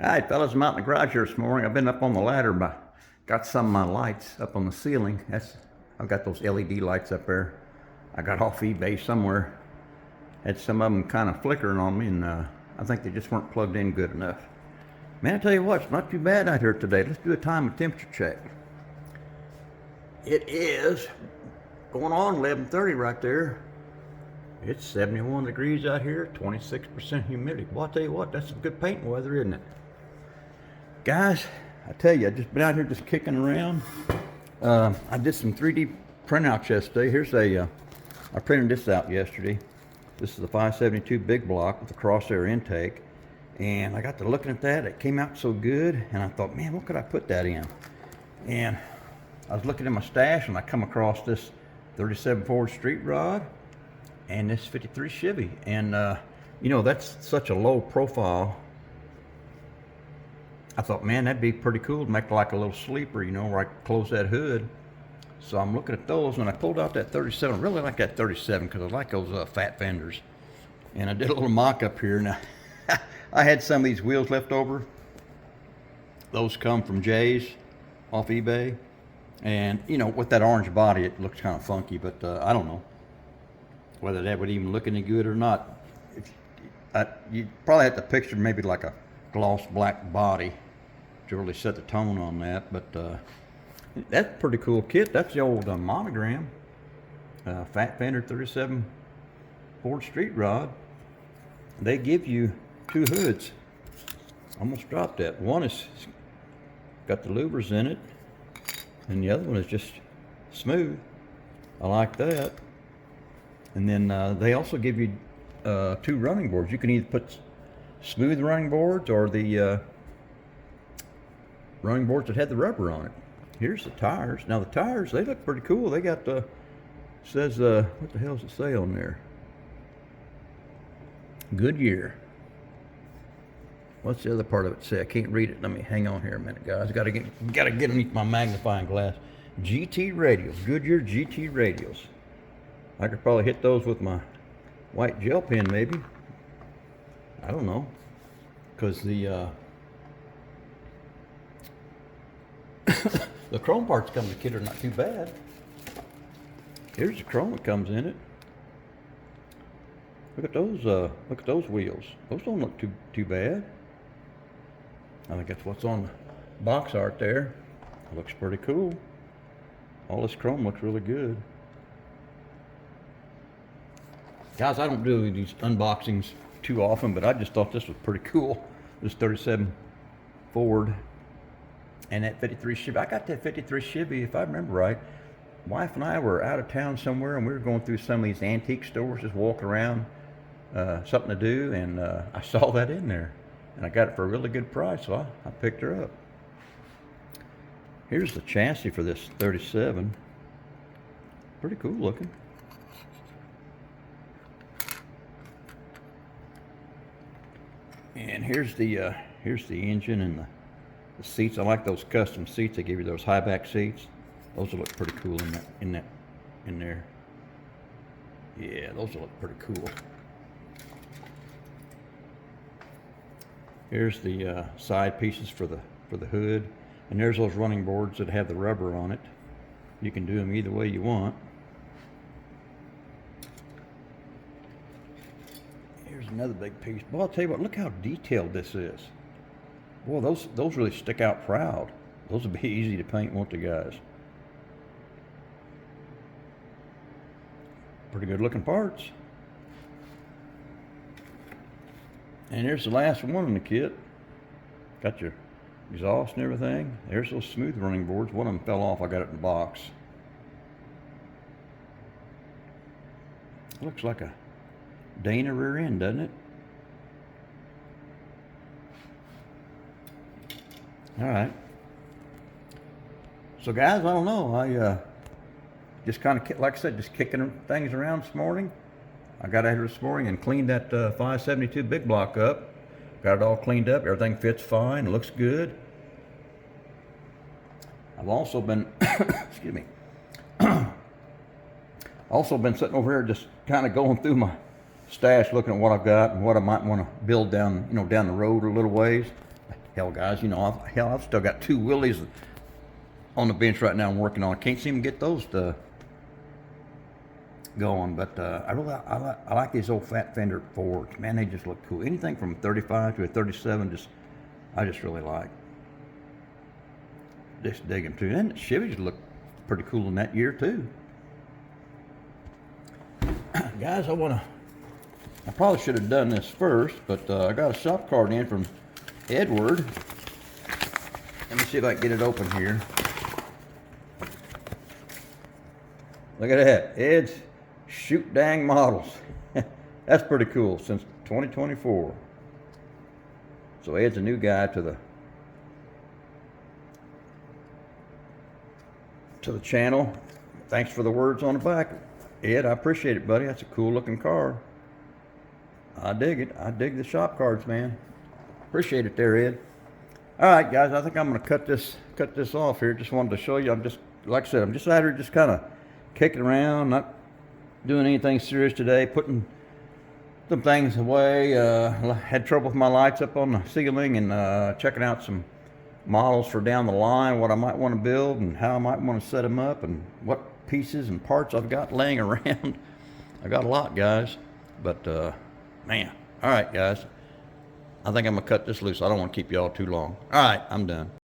All right, fellas, I'm out in the garage here this morning. I've been up on the ladder, but got some of my lights up on the ceiling. I've got those LED lights up there. I got off eBay somewhere. Had some of them kind of flickering on me, and I think they just weren't plugged in good enough. Man, I tell you what, it's not too bad out here today. Let's do a time and temperature check. It is going on 11:30 right there. It's 71 degrees out here, 26% humidity. Well, I tell you what, that's some good painting weather, isn't it? Guys, I tell you, I've just been out here just kicking around. I did some 3D printouts yesterday. I printed this out yesterday. This is the 572 big block with the crosshair intake. And I got to looking at that. It came out so good. And I thought, man, what could I put that in? And I was looking in my stash and I come across this 37 Ford street rod and this 53 Chevy. And, you know, that's such a low profile. I thought, man, that'd be pretty cool to make like a little sleeper, you know, where I could close that hood. So I'm looking at those, and I pulled out that 37. I really like that 37 because I like those fat fenders. And I did a little mock-up here. Now, I had some of these wheels left over. Those come from Jay's off eBay. And, you know, with that orange body, it looks kind of funky, but I don't know whether that would even look any good or not. You'd probably have to picture maybe like a gloss black body to really set the tone on that, but that's a pretty cool kit. That's the old monogram fat fender 37 Ford street rod. They give you two hoods. Almost dropped that. One is got the louvers in it, and the other one is just smooth. I like that. And then they also give you two running boards. You can either put smooth running boards or the running boards that had the rubber on it. Here's the tires. Now the tires, they look pretty cool. They got says what the hell does it say on there? Goodyear. What's the other part of it say? I can't read it. Let me hang on here a minute, guys. Gotta get underneath my magnifying glass. GT radials, Goodyear GT radials. I could probably hit those with my white gel pen, maybe. I don't know, because the the chrome parts come in the kit are not too bad. Here's the chrome that comes in it. Look at those wheels. Those don't look too bad. I think that's what's on the box art there. It looks pretty cool. All this chrome looks really good. Guys, I don't do these unboxings too often, but I just thought this was pretty cool. This 37 Ford and that 53 Chevy. I got that 53 Chevy, if I remember right. Wife and I were out of town somewhere, and we were going through some of these antique stores, just walking around, something to do, and I saw that in there, and I got it for a really good price, so I picked her up. Here's the chassis for this 37. Pretty cool looking. And here's the engine and the seats. I like those custom seats. They give you those high back seats. Those will look pretty cool in there. Yeah, those will look pretty cool. Here's the side pieces for the hood, and there's those running boards that have the rubber on it. You can do them either way you want. Here's another big piece. Boy, I'll tell you what, look how detailed this is. Boy, those really stick out proud. Those would be easy to paint, won't they, guys? Pretty good looking parts. And here's the last one in the kit. Got your exhaust and everything. There's those smooth running boards. One of them fell off. I got it in the box. Looks like a Dana rear end, doesn't it? All right. So guys, I don't know. I just kind of, like I said, just kicking things around this morning. I got out here this morning and cleaned that 572 big block up. Got it all cleaned up. Everything fits fine. Looks good. I've also been, excuse me. Also been sitting over here just kind of going through my stash, looking at what I've got and what I might want to build down, down the road a little ways. Hell, guys, you know, I've still got 2 Willys on the bench right now I'm working on. I can't seem to get those to going, but I like these old fat fender Fords. Man, they just look cool. Anything from 35 to a 37, I just really like. Just dig them too. And Chevys look pretty cool in that year too. Guys, I probably should have done this first, but I got a shop card in from Edward. Let me see if I can get it open here. Look at that. Ed's Shoot Dang Models. That's pretty cool, since 2024. So Ed's a new guy to the channel. Thanks for the words on the back, Ed. I appreciate it, buddy. That's a cool looking car. I dig it. I dig the shop cards, man. Appreciate it there, Ed. All right, guys, I think I'm gonna cut this off here. Just wanted to show you. Like I said, I'm just out here just kind of kicking around, not doing anything serious today, putting some things away. Had trouble with my lights up on the ceiling, and checking out some models for down the line, what I might want to build and how I might want to set them up, and what pieces and parts I've got laying around. I got a lot, guys, but man. All right, guys, I think I'm gonna cut this loose. I don't want to keep y'all too long. All right, I'm done.